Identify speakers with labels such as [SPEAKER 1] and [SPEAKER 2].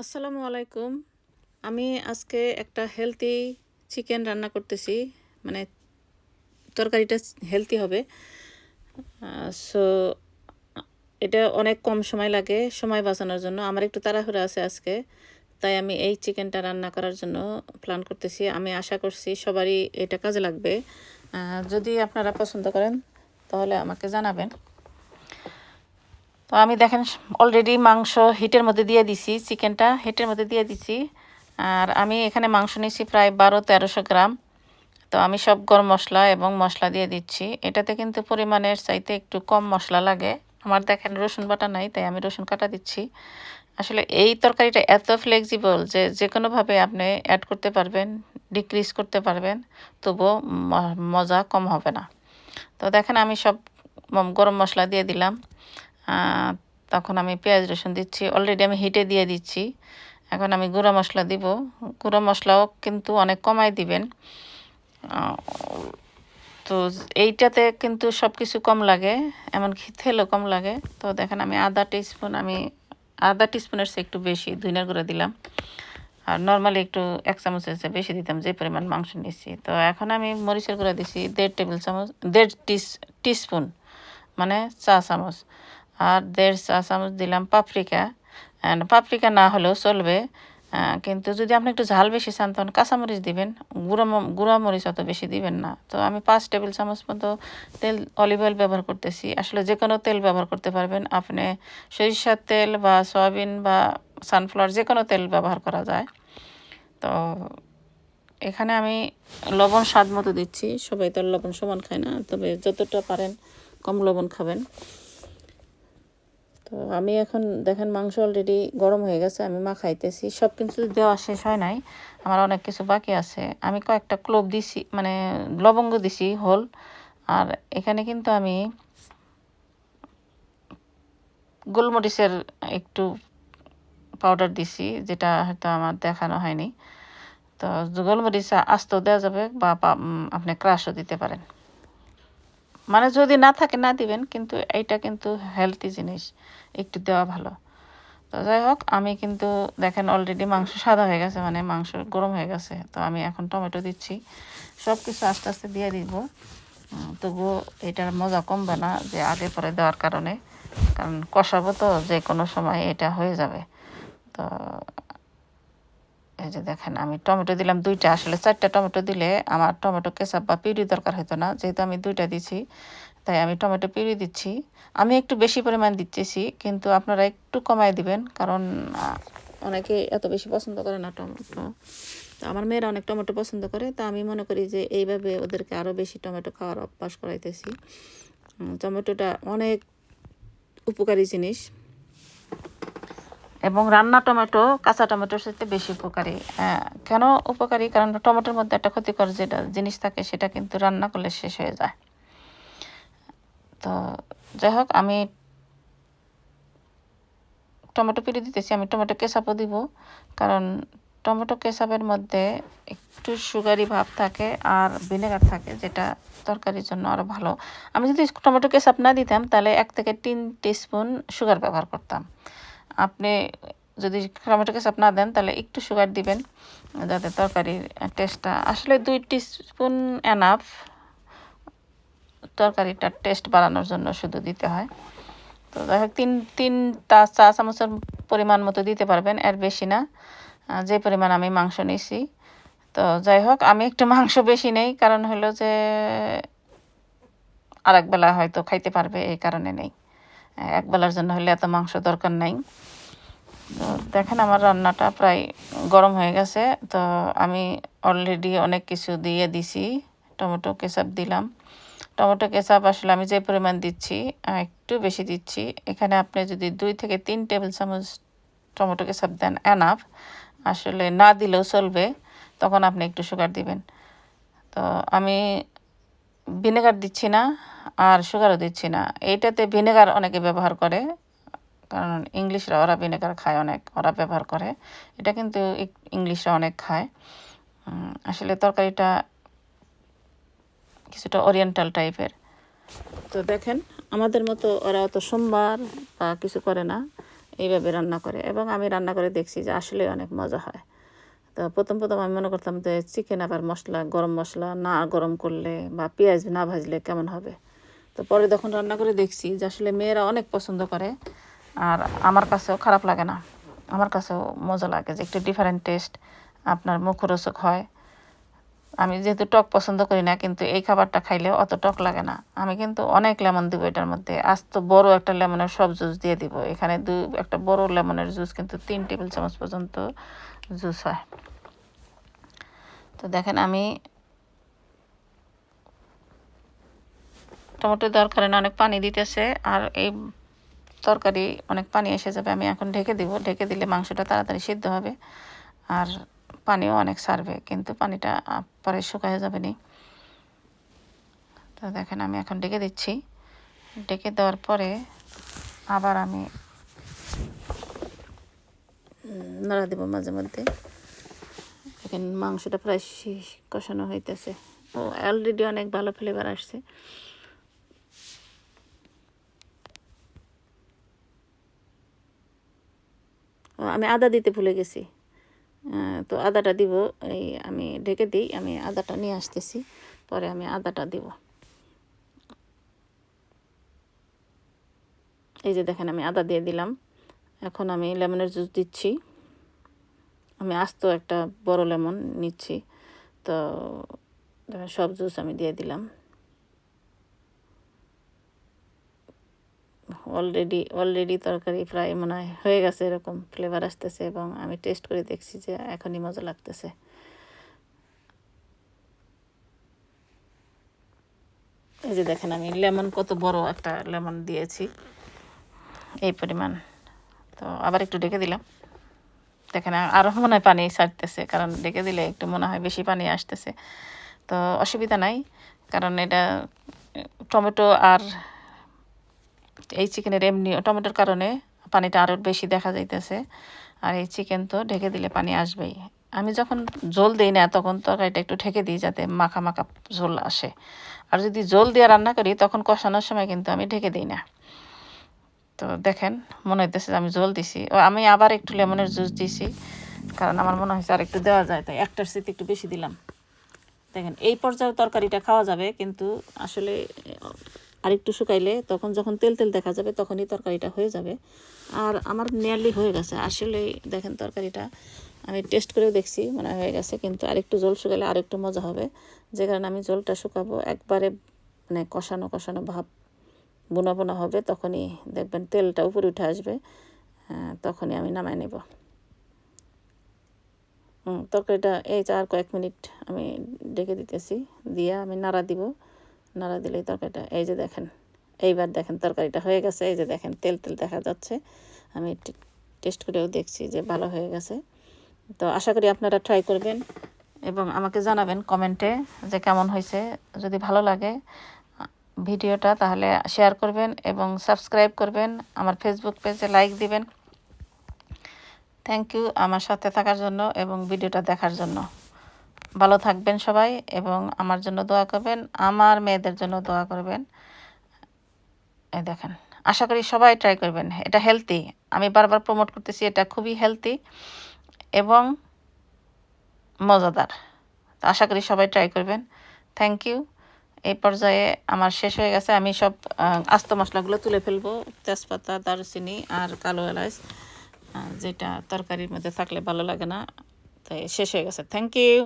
[SPEAKER 1] আসসালামু আলাইকুম। আমি আজকে একটা হেলদি চিকেন রান্না করতেছি। মানে তরকারিটা হেলদি হবে। সো এটা অনেক কম সময় লাগে সময় বাঁচানোর জন্য। আমার একটু তাড়াহুড়ো আছে আজকে। তাই আমি এই চিকেনটা রান্না করার জন্য প্ল্যান করতেছি। আমি আশা করছি সবারই এটা কাজে লাগবে। যদি আপনারা পছন্দ করেন তাহলে আমাকে জানাবেন। তো আমি দেখেন অলরেডি মাংস হিটের মধ্যে দিয়ে দিছি, চিকেনটা হিটের মধ্যে দিয়ে দিছি। আর আমি এখানে মাংস নিয়েছি প্রায় 1200-1300 গ্রাম। তো আমি সব গরম মশলা এবং মশলা দিয়ে দিচ্ছি। এটাতে কিন্তু পরিমাণের চাইতে একটু কম মশলা লাগে। আমার দেখেন রসুন বাটা নাই, তাই আমি রসুন কাটা দিচ্ছি। আসলে এই তরকারিটা এত ফ্লেক্সিবল যে যে কোনোভাবে আপনি অ্যাড করতে পারবেন, ডিক্রিজ করতে পারবেন, তবুও মজা কম হবে না। তো দেখেন আমি সব গরম মশলা দিয়ে দিলাম। তখন আমি পেঁয়াজ রসুন দিচ্ছি, অলরেডি আমি হিটে দিয়ে দিচ্ছি। এখন আমি গুঁড়া মশলা দিব। গুঁড়া মশলাও কিন্তু অনেক কমাই দিবেন। তো এইটাতে কিন্তু সব কিছু কম লাগে, এমনকি তেলও কম লাগে। তো দেখেন আমি আধা টিস্পুনের চেয়ে একটু বেশি ধনিয়ার গুঁড়া দিলাম। আর নর্মালি একটু 1 চামচের চেয়ে বেশি দিতাম যে পরিমাণ মাংস নিয়েছি। তো এখন আমি মরিচের গুঁড়া দিছি 1.5 টিস্পুন, মানে 4 চামচ। আর 1.5 চা চামচ দিলাম পাপরিকা। পাপরিকা না হলেও চলবে, কিন্তু যদি আপনি একটু ঝাল বেশি চান তখন কাঁচামরিচ দিবেন। গুঁড়া মরিচ অত বেশি দিবেন না। তো আমি 5 টেবিল চামচ মতো অলিভ অয়েল ব্যবহার করতেছি। আসলে যে কোনো তেল ব্যবহার করতে পারবেন আপনি, সরিষার তেল বা সয়াবিন বা সানফ্লাওয়ার যে কোনো তেল ব্যবহার করা যায়। তো এখানে আমি লবণ স্বাদ মতো দিচ্ছি। সবাই তো লবণ সমান খায় না, তবে যতটা পারেন কম লবণ খাবেন। তো আমি এখন দেখেন মাংস অলরেডি গরম হয়ে গেছে, আমি মাখাইতেছি। সব কিছু দেওয়া শেষ হয় নাই, আমার অনেক কিছু বাকি আছে। আমি কয়েকটা ক্লোভ দিছি, মানে লবঙ্গ দিছি হোল। আর এখানে কিন্তু আমি গোলমরিচের একটু পাউডার দিছি, যেটা হয়তো আমার দেখানো হয়নি। তো গোলমরিচ আস্ত দেওয়া যাবে বা আপনি ক্রাশও দিতে পারেন। মানে যদি না থাকে না দিবেন, কিন্তু এইটা কিন্তু হেলদি জিনিস, একটু দেওয়া ভালো। তো যাই হোক, আমি কিন্তু দেখেন অলরেডি মাংস সাদা হয়ে গেছে, মানে মাংস গরম হয়ে গেছে। তো আমি এখন টমেটো দিচ্ছি। সব কিছু আস্তে আস্তে দিয়ে দিব, তবুও এটার মজা কমবে না যে আগে পরে দেওয়ার কারণে, কারণ কষাবো তো যে কোনো সময় এটা হয়ে যাবে। তো এই যে দেখেন আমি টমেটো দিলাম 2টা। আসলে 4টা টমেটো দিলে আমার টমেটো কেচাপ বা পিউরি দরকার হতো না, যেহেতু আমি 2টা দিছি তাই আমি টমেটো পিউরি দিচ্ছি। আমি একটু বেশি পরিমাণ দিচ্ছি, কিন্তু আপনারা একটু কমায় দিবেন, কারণ অনেকে এত বেশি পছন্দ করে না টমেটো। তো আমার মেয়েরা অনেক টমেটো পছন্দ করে, তা আমি মনে করি যে এইভাবে ওদেরকে আরও বেশি টমেটো খাওয়ার অভ্যাস করাইতেছি। টমেটোটা অনেক উপকারী জিনিস, এবং রান্না টমেটো কাঁচা টমেটোর সাথে বেশি উপকারী। কেন উপকারী? কারণ টমেটোর মধ্যে একটা ক্ষতিকর যেটা জিনিস থাকে সেটা কিন্তু রান্না করলে শেষ হয়ে যায়। তো যাই হোক, আমি টমেটো পিউরি দিতেছি, আমি টমেটো কেচাপও দিব, কারণ টমেটো কেচাপের মধ্যে একটু সুগারি ভাব থাকে আর ভিনেগার থাকে, যেটা তরকারির জন্য আরও ভালো। আমি যদি টমেটো কেচাপ না দিতাম তাহলে 1 থেকে 3 টিস্পুন সুগার ব্যবহার করতাম। আপনি যদি টমেটো কেচাপ না দেন তাহলে একটু সুগার দিবেন, যাতে তরকারির টেস্টটা, আসলে 2 টিস্পুন এনাফ, তরকারিটার টেস্ট বাড়ানোর জন্য শুধু দিতে হয়। তো যাই হোক, তিনটা চা চামচের পরিমাণ মতো দিতে পারবেন, এর বেশি না, যে পরিমাণ আমি মাংস নিয়েছি। তো যাই হোক, আমি একটু মাংস বেশি নেই, কারণ হলো যে আরেক বেলা হয়তো খাইতে পারবে, এই কারণে নেই। একবেলার জন্য হলে এত মাংস দরকার নাই। তো দেখেন আমার রান্নাটা প্রায় গরম হয়ে গেছে। তো আমি অলরেডি অনেক কিছু দিয়ে দিছি। টমেটো কেচাপ দিলাম। টমেটো কেচাপ আসলে আমি যে পরিমাণ দিচ্ছি একটু বেশি দিচ্ছি। এখানে আপনি যদি 2 থেকে 3 টেবিল চামচ টমেটো কেচাপ দেন এনাফ। আসলে না দিলেও চলবে, তখন আপনি একটু সুগার দিবেন। তো আমি ভিনেগার দিচ্ছি না, আর সুগারও দিচ্ছি না। এইটাতে ভিনেগার অনেকে ব্যবহার করে, কারণ ইংলিশরা ওরা ভিনেগার খায় অনেক, ওরা ব্যবহার করে। এটা কিন্তু ইংলিশরা অনেক খায়। আসলে তরকারিটা কিছুটা ওরিয়েন্টাল টাইপের। তো দেখেন আমাদের মতো ওরা অত সোমবার বা কিছু করে না, এইভাবে রান্না করে, এবং আমি রান্না করে দেখছি যে আসলে অনেক মজা হয়। তো প্রথম আমি মনে করতাম যে চিকেন আবার মশলা, গরম মশলা না গরম করলে বা পেঁয়াজ না ভাজলে কেমন হবে। তো পরে যখন রান্না করে দেখছি যে আসলে মেয়েরা অনেক পছন্দ করে, আর আমার কাছেও খারাপ লাগে না, আমার কাছেও মজা লাগে যে একটু ডিফারেন্ট টেস্ট, আপনার মুখরোচক হয়। আমি যেহেতু টক পছন্দ করি না, কিন্তু এই খাবারটা খাইলেও অত টক লাগে না। আমি কিন্তু অনেক লেমন দিব এটার মধ্যে, আস্ত বড় একটা লেমনের সব জুস দিয়ে দিব এখানে। একটা বড় লেমনের জুস কিন্তু 3 টেবিল চামচ পর্যন্ত জুস হয়। তো দেখেন আমি টমেটো দেওয়ার কারণে অনেক পানি দিতেছে, আর এই তরকারি অনেক পানি এসে যাবে। আমি এখন ঢেকে দিব, ঢেকে দিলে মাংসটা তাড়াতাড়ি সিদ্ধ হবে আর পানিও অনেক সারবে, কিন্তু পানিটা পরে শুকায় যাবে নি। তো দেখেন আমি এখন ঢেকে দিচ্ছি। ঢেকে দেওয়ার পরে আবার আমি নাড়া দেবো মাঝে মধ্যে। দেখেন মাংসটা প্রায় কষানো হইতেছে, ও অলরেডি অনেক ভালো ফ্লেভার আসছে। আমি আদা দিতে ভুলে গেছি, তো আদাটা দিব। এই আমি ঢেকে দিই, আমি আদাটা নিয়ে আসতেছি, পরে আমি আদাটা দিব। এই যে দেখেন আমি আদা দিয়ে দিলাম। এখন আমি লেমনের জুস দিচ্ছি। আমি আস্ত একটা বড় লেমন নিচ্ছি, তো সব জুস আমি দিয়ে দিলাম। অলরেডি তরকারি প্রায় মনে হয় হয়ে গেছে, এরকম ফ্লেভার আসতেছে, এবং আমি টেস্ট করে দেখছি যে এখনই মজা লাগতেছে। এই যে দেখেন আমি লেমন, কত বড় একটা লেমন দিয়েছি, এই পরিমাণ। তো আবার একটু ঢেকে দিলাম। দেখেন আরও মনে হয় পানি ছাড়তেছে, কারণ ঢেকে দিলে একটু মনে হয় বেশি পানি আসতেছে। তো অসুবিধা নাই, কারণ এটা টমেটো আর এই চিকেনের এমনি টমেটোর কারণে পানিটা আরও বেশি দেখা যাইতেছে, আর এই চিকেন তো ঢেকে দিলে পানি আসবেই। আমি যখন ঝোল দিই না, তখন তরকারিটা একটু ঢেকে দিই যাতে মাখা মাখা ঝোল আসে। আর যদি ঝোল দিয়ে রান্না করি তখন কষানোর সময় কিন্তু আমি ঢেকে দিই না। তো দেখেন মনে হইতেছে আমি ঝোল দিছি, ও আমি আবার একটু লেমনের জুস দিছি, কারণ আমার মনে হয়েছে আর একটু দেওয়া যায়, তাই একটার সাথে একটু বেশি দিলাম। দেখেন এই পর্যায়ে তরকারিটা খাওয়া যাবে, কিন্তু আসলে আরেকটু শুকাইলে, তখন যখন তেল তেল দেখা যাবে তখনই তরকারিটা হয়ে যাবে। আর আমার নিয়ারলি হয়ে গেছে আসলে। দেখেন তরকারিটা আমি টেস্ট করেও দেখছি, মানে হয়ে গেছে, কিন্তু আরেকটু জল শুকালে আরেকটু মজা হবে। যে কারণে আমি জলটা শুকাবো একবারে, মানে কষানো কষানো ভাব, বোনা বোনা হবে, তখনই দেখবেন তেলটা উপরে উঠে আসবে, তখনই আমি নামাই নেব। তরকারিটা এই আর কয়েক মিনিট আমি ঢেকে দিতেছি, দিয়ে আমি নাড়া দিব। নাড়া দিলেই তরকারিটা, এই যে দেখেন, এইবার দেখেন তরকারিটা হয়ে গেছে। এই যে দেখেন তেল তেল দেখা যাচ্ছে, আমি টেস্ট করেও দেখছি যে ভালো হয়ে গেছে। তো আশা করি আপনারা ট্রাই করবেন এবং আমাকে জানাবেন কমেন্টে যে কেমন হয়েছে। যদি ভালো লাগে ভিডিওটা তাহলে শেয়ার করবেন এবং সাবস্ক্রাইব করবেন, আমার ফেসবুক পেজে লাইক দিবেন। থ্যাংক ইউ আমার সাথে থাকার জন্য এবং ভিডিওটা দেখার জন্য। ভালো থাকবেন সবাই, এবং আমার জন্য দোয়া করবেন, আমার মেয়েদের জন্য দোয়া করবেন। এই দেখেন, আশা করি সবাই ট্রাই করবেন, এটা হেলদি। আমি বারবার প্রমোট করতেছি, এটা খুবই হেলদি এবং মজাদার। আশা করি সবাই ট্রাই করবেন। Thank you. এই পর্যায়ে আমার শেষ হয়ে গেছে, আমি সব আস্ত মশলাগুলো তুলে ফেলবো, তেজপাতা, দারুচিনি আর কালো এলাচ, যেটা তরকারির মধ্যে থাকলে ভালো লাগে না। তাই শেষ হয়ে গেছে। Thank you.